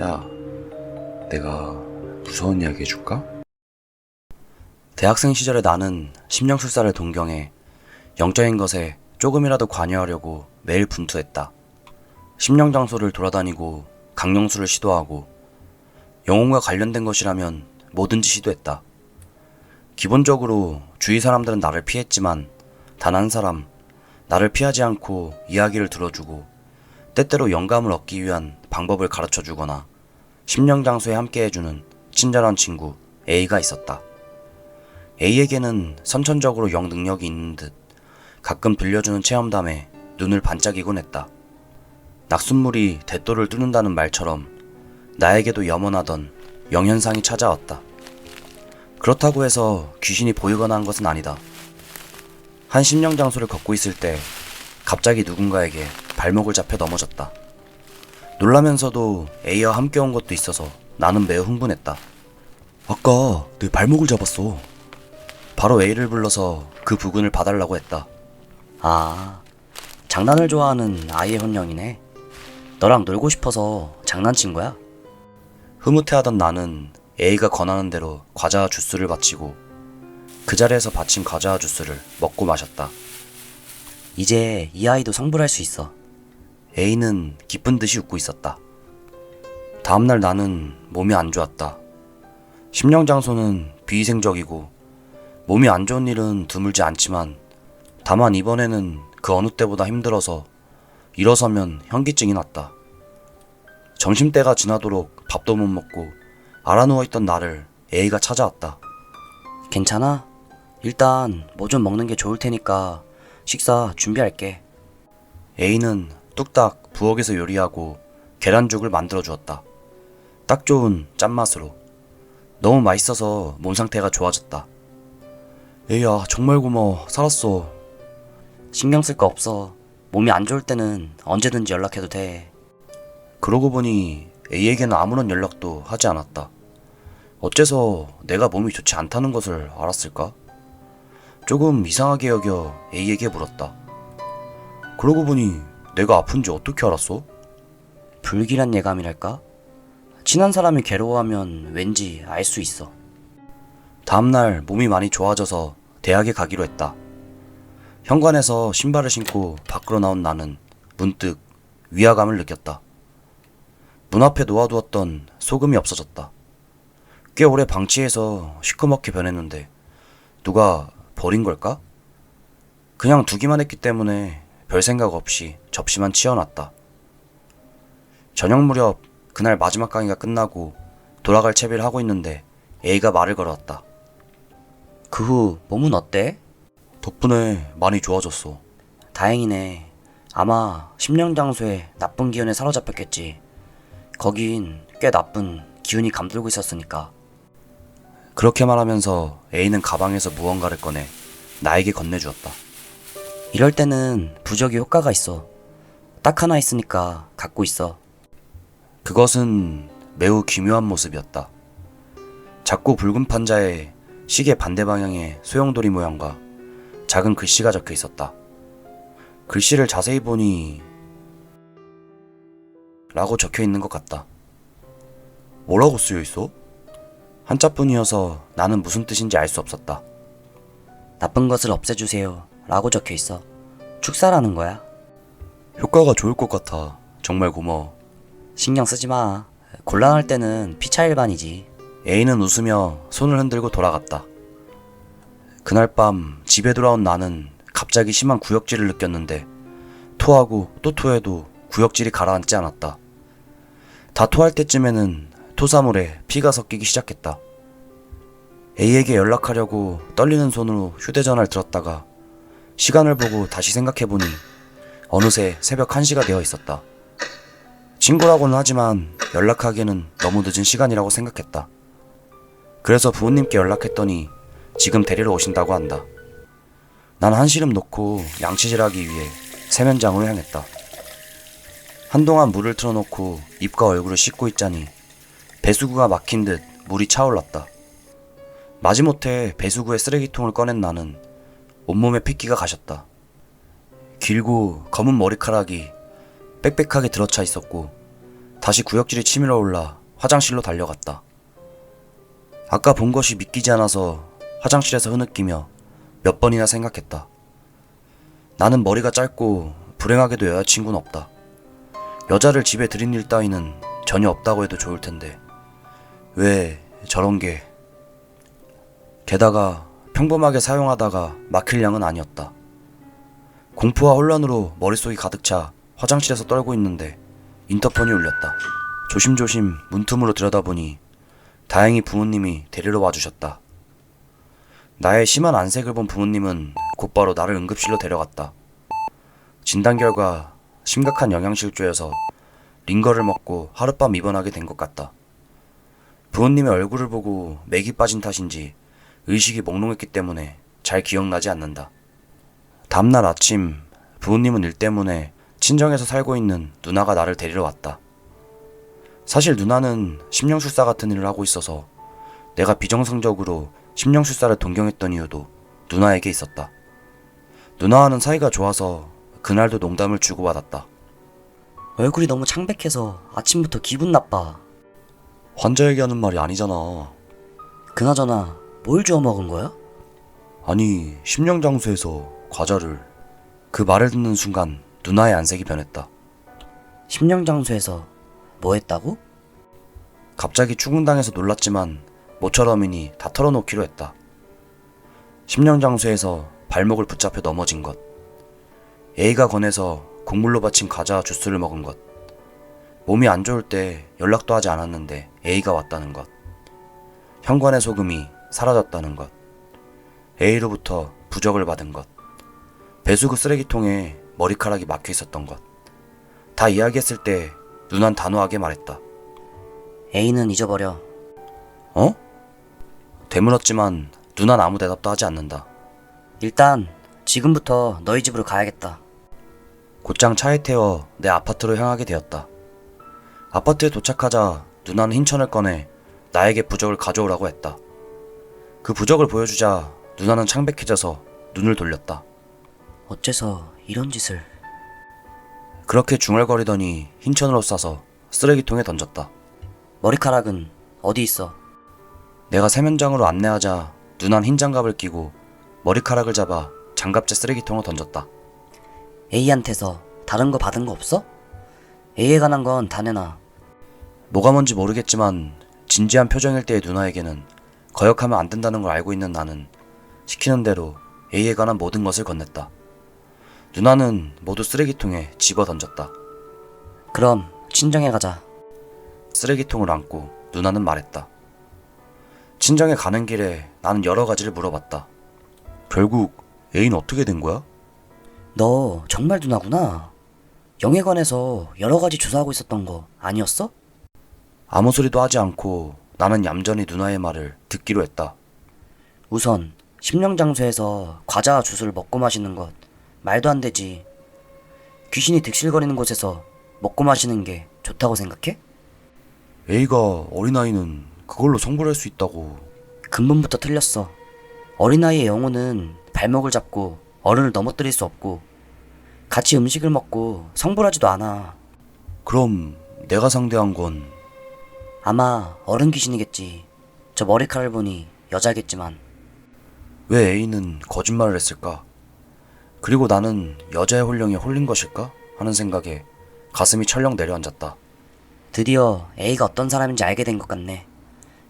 야, 내가 무서운 이야기 해줄까? 대학생 시절에 나는 심령술사를 동경해 영적인 것에 조금이라도 관여하려고 매일 분투했다. 심령장소를 돌아다니고 강령술을 시도하고 영혼과 관련된 것이라면 뭐든지 시도했다. 기본적으로 주위 사람들은 나를 피했지만 단 한 사람, 나를 피하지 않고 이야기를 들어주고 때때로 영감을 얻기 위한 방법을 가르쳐주거나 심령장소에 함께 해주는 친절한 친구 A가 있었다. A에게는 선천적으로 영 능력이 있는 듯 가끔 들려주는 체험담에 눈을 반짝이곤 했다. 낙숫물이 대도를 뚫는다는 말처럼 나에게도 염원하던 영현상이 찾아왔다. 그렇다고 해서 귀신이 보이거나 한 것은 아니다. 한 심령장소를 걷고 있을 때 갑자기 누군가에게 발목을 잡혀 넘어졌다. 놀라면서도 A와 함께 온 것도 있어서 나는 매우 흥분했다. 아까 내 발목을 잡았어. 바로 A를 불러서 그 부근을 봐달라고 했다. 아, 장난을 좋아하는 아이의 혼령이네. 너랑 놀고 싶어서 장난친 거야? 흐뭇해하던 나는 A가 권하는 대로 과자와 주스를 바치고 그 자리에서 바친 과자와 주스를 먹고 마셨다. 이제 이 아이도 성불할 수 있어. A는 기쁜 듯이 웃고 있었다. 다음날 나는 몸이 안 좋았다. 심령장소는 비위생적이고 몸이 안 좋은 일은 드물지 않지만 다만 이번에는 그 어느 때보다 힘들어서 일어서면 현기증이 났다. 점심때가 지나도록 밥도 못 먹고 알아누워있던 나를 A가 찾아왔다. 괜찮아? 일단 뭐 좀 먹는 게 좋을 테니까 식사 준비할게. A는 뚝딱 부엌에서 요리하고 계란죽을 만들어 주었다. 딱 좋은 짠맛으로. 너무 맛있어서 몸 상태가 좋아졌다. A야, 정말 고마워. 살았어. 신경 쓸 거 없어. 몸이 안 좋을 때는 언제든지 연락해도 돼. 그러고 보니 A에게는 아무런 연락도 하지 않았다. 어째서 내가 몸이 좋지 않다는 것을 알았을까? 조금 이상하게 여겨 A에게 물었다. 그러고 보니 내가 아픈지 어떻게 알았어? 불길한 예감이랄까? 친한 사람이 괴로워하면 왠지 알 수 있어. 다음날 몸이 많이 좋아져서 대학에 가기로 했다. 현관에서 신발을 신고 밖으로 나온 나는 문득 위화감을 느꼈다. 문 앞에 놓아두었던 소금이 없어졌다. 꽤 오래 방치해서 시커멓게 변했는데 누가 버린 걸까? 그냥 두기만 했기 때문에 별 생각 없이 접시만 치워놨다. 저녁 무렵 그날 마지막 강의가 끝나고 돌아갈 채비를 하고 있는데 A가 말을 걸어왔다. 그 후 몸은 어때? 덕분에 많이 좋아졌어. 다행이네. 아마 심령장소에 나쁜 기운에 사로잡혔겠지. 거긴 꽤 나쁜 기운이 감돌고 있었으니까. 그렇게 말하면서 A는 가방에서 무언가를 꺼내 나에게 건네주었다. 이럴 때는 부적이 효과가 있어. 딱 하나 있으니까 갖고 있어. 그것은 매우 기묘한 모습이었다. 작고 붉은 판자에 시계 반대 방향의 소용돌이 모양과 작은 글씨가 적혀 있었다. 글씨를 자세히 보니 라고 적혀 있는 것 같다. 뭐라고 쓰여 있어? 한자뿐이어서 나는 무슨 뜻인지 알 수 없었다. 나쁜 것을 없애주세요 라고 적혀 있어. 축사라는 거야. 효과가 좋을 것 같아. 정말 고마워. 신경 쓰지 마. 곤란할 때는 피차 일반이지. A는 웃으며 손을 흔들고 돌아갔다. 그날 밤 집에 돌아온 나는 갑자기 심한 구역질을 느꼈는데 토하고 또 토해도 구역질이 가라앉지 않았다. 다 토할 때쯤에는 토사물에 피가 섞이기 시작했다. A에게 연락하려고 떨리는 손으로 휴대전화를 들었다가 시간을 보고 다시 생각해보니 어느새 새벽 1시가 되어 있었다. 친구라고는 하지만 연락하기에는 너무 늦은 시간이라고 생각했다. 그래서 부모님께 연락했더니 지금 데리러 오신다고 한다. 난 한시름 놓고 양치질하기 위해 세면장으로 향했다. 한동안 물을 틀어놓고 입과 얼굴을 씻고 있자니 배수구가 막힌 듯 물이 차올랐다. 마지못해 배수구에 쓰레기통을 꺼낸 나는 온몸에 핏기가 가셨다. 길고 검은 머리카락이 빽빽하게 들어차 있었고 다시 구역질이 치밀어 올라 화장실로 달려갔다. 아까 본 것이 믿기지 않아서 화장실에서 흐느끼며 몇 번이나 생각했다. 나는 머리가 짧고 불행하게도 여자친구는 없다. 여자를 집에 들인 일 따위는 전혀 없다고 해도 좋을 텐데 왜 저런 게. 게다가 평범하게 사용하다가 막힐 양은 아니었다. 공포와 혼란으로 머릿속이 가득 차 화장실에서 떨고 있는데 인터폰이 울렸다. 조심조심 문틈으로 들여다보니 다행히 부모님이 데리러 와주셨다. 나의 심한 안색을 본 부모님은 곧바로 나를 응급실로 데려갔다. 진단 결과 심각한 영양실조여서 링거를 먹고 하룻밤 입원하게 된 것 같다. 부모님의 얼굴을 보고 맥이 빠진 탓인지 의식이 몽롱했기 때문에 잘 기억나지 않는다. 다음날 아침 부모님은 일 때문에 친정에서 살고 있는 누나가 나를 데리러 왔다. 사실 누나는 심령술사 같은 일을 하고 있어서 내가 비정상적으로 심령술사를 동경했던 이유도 누나에게 있었다. 누나와는 사이가 좋아서 그날도 농담을 주고받았다. 얼굴이 너무 창백해서 아침부터 기분 나빠. 환자에게 하는 말이 아니잖아. 그나저나 뭘 주워 먹은 거야? 아니, 심령장소에서 과자를. 그 말을 듣는 순간 누나의 안색이 변했다. 심령장소에서 뭐 했다고? 갑자기 추궁당해서 놀랐지만 모처럼이니 다 털어놓기로 했다. 심령장소에서 발목을 붙잡혀 넘어진 것, A가 권해서 곡물로 바친 과자와 주스를 먹은 것, 몸이 안 좋을 때 연락도 하지 않았는데 A가 왔다는 것, 현관의 소금이 사라졌다는 것, A로부터 부적을 받은 것, 배수구 쓰레기통에 머리카락이 막혀 있었던 것. 다 이야기했을 때 누난 단호하게 말했다. A는 잊어버려. 어? 되물었지만 누난 아무 대답도 하지 않는다. 일단 지금부터 너희 집으로 가야겠다. 곧장 차에 태워 내 아파트로 향하게 되었다. 아파트에 도착하자 누나는 흰천을 꺼내 나에게 부적을 가져오라고 했다. 그 부적을 보여주자 누나는 창백해져서 눈을 돌렸다. 어째서 이런 짓을... 그렇게 중얼거리더니 흰천으로 싸서 쓰레기통에 던졌다. 머리카락은 어디 있어? 내가 세면장으로 안내하자 누난 흰 장갑을 끼고 머리카락을 잡아 장갑째 쓰레기통으로 던졌다. A한테서 다른 거 받은 거 없어? A에 관한 건 다 내놔. 뭐가 뭔지 모르겠지만 진지한 표정일 때의 누나에게는 거역하면 안 된다는 걸 알고 있는 나는 시키는 대로 A에 관한 모든 것을 건넸다. 누나는 모두 쓰레기통에 집어 던졌다. 그럼 친정에 가자. 쓰레기통을 안고 누나는 말했다. 친정에 가는 길에 나는 여러 가지를 물어봤다. 결국 A는 어떻게 된 거야? 너 정말 누나구나. 영에 관해서 여러 가지 조사하고 있었던 거 아니었어? 아무 소리도 하지 않고 나는 얌전히 누나의 말을 듣기로 했다. 우선 심령장소에서 과자와 주스를 먹고 마시는 것 말도 안 되지. 귀신이 득실거리는 곳에서 먹고 마시는 게 좋다고 생각해? A가 어린아이는 그걸로 성불할 수 있다고. 근본부터 틀렸어. 어린아이의 영혼은 발목을 잡고 어른을 넘어뜨릴 수 없고 같이 음식을 먹고 성불하지도 않아. 그럼 내가 상대한 건 아마 어른 귀신이겠지. 저 머리카락을 보니 여자겠지만. 왜 A는 거짓말을 했을까? 그리고 나는 여자의 혼령에 홀린 것일까? 하는 생각에 가슴이 철렁 내려앉았다. 드디어 A가 어떤 사람인지 알게 된 것 같네.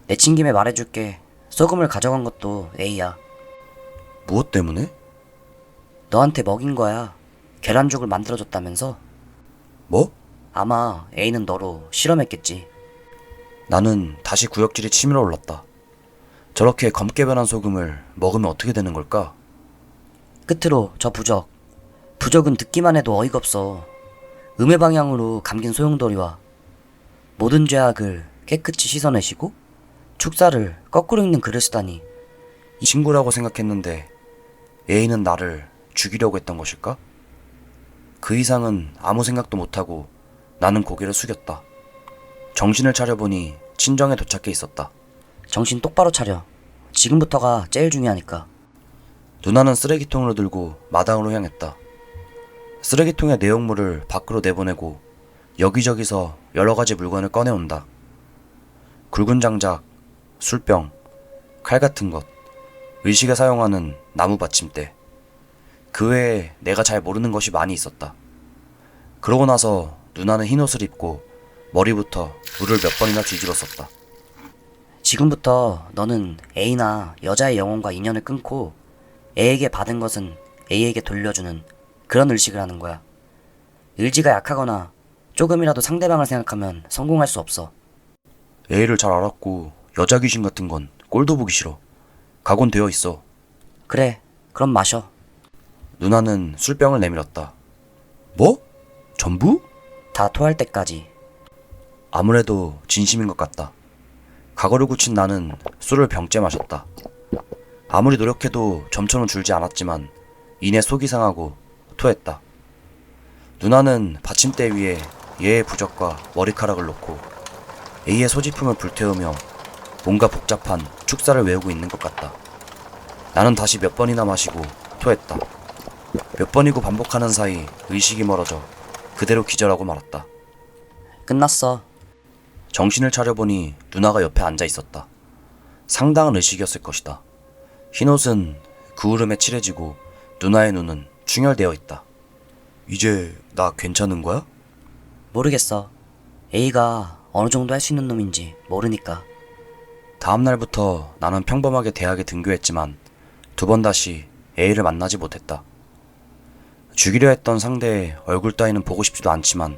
내친 김에 말해줄게. 소금을 가져간 것도 A야. 무엇 때문에? 너한테 먹인 거야. 계란죽을 만들어줬다면서? 뭐? 아마 A는 너로 실험했겠지. 나는 다시 구역질이 치밀어 올랐다. 저렇게 검게 변한 소금을 먹으면 어떻게 되는 걸까? 끝으로 저 부적. 부적은 듣기만 해도 어이가 없어. 음의 방향으로 감긴 소용돌이와 모든 죄악을 깨끗이 씻어내시고 축사를 거꾸로 읽는 글을 쓰다니. 이 친구라고 생각했는데 A는 나를 죽이려고 했던 것일까? 그 이상은 아무 생각도 못하고 나는 고개를 숙였다. 정신을 차려보니 친정에 도착해 있었다. 정신 똑바로 차려. 지금부터가 제일 중요하니까. 누나는 쓰레기통을 들고 마당으로 향했다. 쓰레기통의 내용물을 밖으로 내보내고 여기저기서 여러 가지 물건을 꺼내온다. 굵은 장작, 술병, 칼 같은 것, 의식에 사용하는 나무 받침대. 그 외에 내가 잘 모르는 것이 많이 있었다. 그러고 나서 누나는 흰 옷을 입고 머리부터 물을 몇 번이나 뒤집었었다. 지금부터 너는 A나 여자의 영혼과 인연을 끊고 A에게 받은 것은 A에게 돌려주는 그런 의식을 하는 거야. 의지가 약하거나 조금이라도 상대방을 생각하면 성공할 수 없어. A를 잘 알았고 여자 귀신 같은 건 꼴도 보기 싫어. 각오는 있어. 그래, 그럼 마셔. 누나는 술병을 내밀었다. 뭐? 전부? 다 토할 때까지. 아무래도 진심인 것 같다. 각오를 굳힌 나는 술을 병째 마셨다. 아무리 노력해도 점처럼 줄지 않았지만 이내 속이 상하고 토했다. 누나는 받침대 위에 얘의 부적과 머리카락을 놓고 A의 소지품을 불태우며 뭔가 복잡한 축사를 외우고 있는 것 같다. 나는 다시 몇 번이나 마시고 토했다. 몇 번이고 반복하는 사이 의식이 멀어져 그대로 기절하고 말았다. 끝났어. 정신을 차려보니 누나가 옆에 앉아 있었다. 상당한 의식이었을 것이다. 흰옷은 그 울음에 칠해지고 누나의 눈은 충혈되어 있다. 이제 나 괜찮은 거야? 모르겠어. A가 어느 정도 할 수 있는 놈인지 모르니까. 다음 날부터 나는 평범하게 대학에 등교했지만 두 번 다시 A를 만나지 못했다. 죽이려 했던 상대의 얼굴 따위는 보고 싶지도 않지만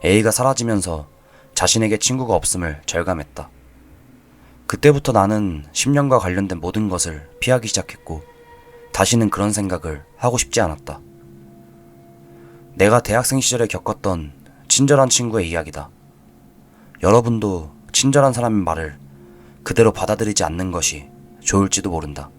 A가 사라지면서 자신에게 친구가 없음을 절감했다. 그때부터 나는 10년과 관련된 모든 것을 피하기 시작했고 다시는 그런 생각을 하고 싶지 않았다. 내가 대학생 시절에 겪었던 친절한 친구의 이야기다. 여러분도 친절한 사람의 말을 그대로 받아들이지 않는 것이 좋을지도 모른다.